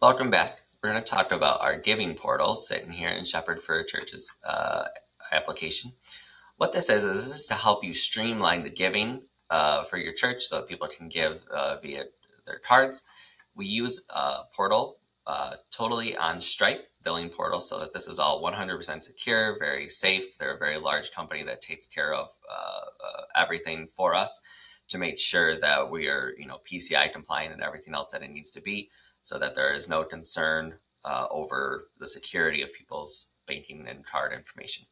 Welcome back. We're going to talk about our giving portal sitting here in Shepherd for Churches application. What this is to help you streamline the giving for your church so that people can give via their cards. We use a portal totally on Stripe billing portal so that this is all 100% secure, very safe. They're a very large company that takes care of everything for us to make sure that we are, PCI compliant and everything else that it needs to be, so that there is no concern over the security of people's banking and card information.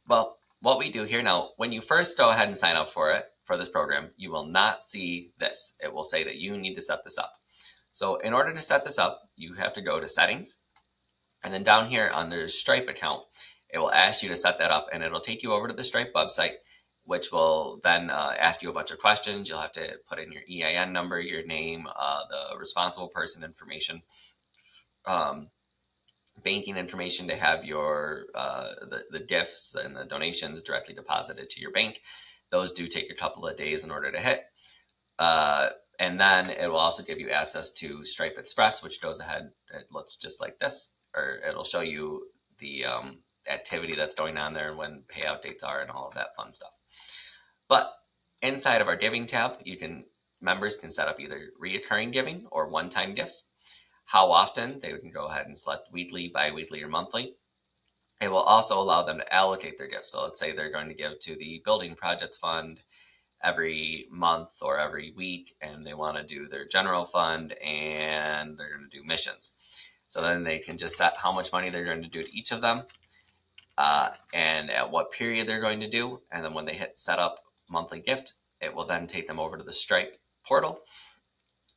Well, what we do here now, when you first go ahead and sign up for this program, you will not see this. It will say that you need to set this up. So in order to set this up, you have to go to settings, and then down here under Stripe account, it will ask you to set that up, and it'll take you over to the Stripe website, which will then ask you a bunch of questions. You'll have to put in your EIN number, your name, the responsible person information, banking information to have your the gifts and the donations directly deposited to your bank. Those do take a couple of days in order to hit. And then it will also give you access to Stripe Express, which goes ahead. It looks just like this, or it'll show you the activity that's going on there and when payout dates are and all of that fun stuff. But inside of our giving tab, members can set up either reoccurring giving or one-time gifts. How often, they can go ahead and select weekly, bi-weekly, or monthly. It will also allow them to allocate their gifts. So let's say they're going to give to the Building Projects Fund every month or every week, and they want to do their general fund and they're going to do missions. So then they can just set how much money they're going to do to each of them and at what period they're going to do. And then when they hit set up monthly gift, it will then take them over to the Stripe portal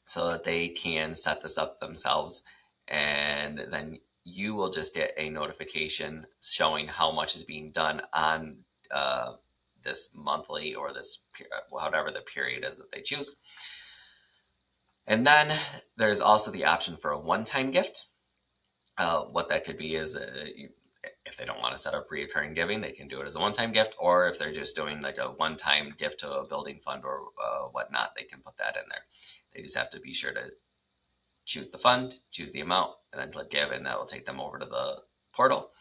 so that they can set this up themselves. And then you will just get a notification showing how much is being done on this monthly or this whatever the period is that they choose. And then there's also the option for a one-time gift. What that could be is if they don't want to set up reoccurring giving, they can do it as a one-time gift, or if they're just doing like a one-time gift to a building fund or whatnot, they can put that in there. They just have to be sure to choose the fund, choose the amount, and then click give, and that will take them over to the portal.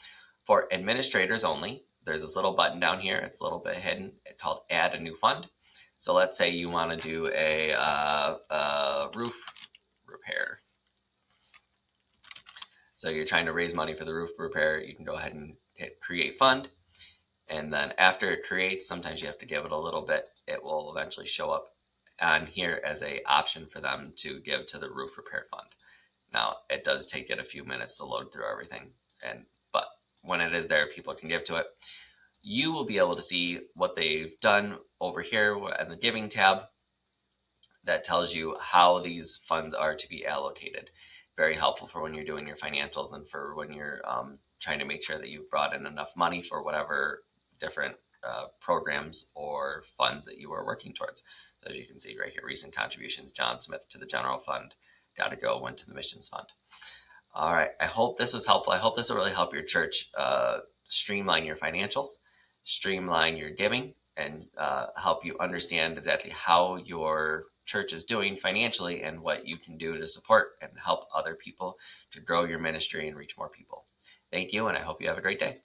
For administrators only, there's this little button down here. It's a little bit hidden. It's called Add a New Fund. So let's say you want to do a roof repair. So you're trying to raise money for the roof repair. You can go ahead and hit Create Fund. And then after it creates, sometimes you have to give it a little bit. It will eventually show up on here as a option for them to give to the roof repair fund. Now, it does take it a few minutes to load through everything, but when it is there, people can give to it. You will be able to see what they've done over here in the giving tab that tells you how these funds are to be allocated. Very helpful for when you're doing your financials and for when you're trying to make sure that you've brought in enough money for whatever different programs or funds that you are working towards. So as you can see right here, recent contributions, John Smith to the general fund, Gotta Go went to the missions fund. All right, I hope this was helpful. I hope this will really help your church streamline your financials, streamline your giving, and help you understand exactly how your church is doing financially and what you can do to support and help other people to grow your ministry and reach more people. Thank you, and I hope you have a great day.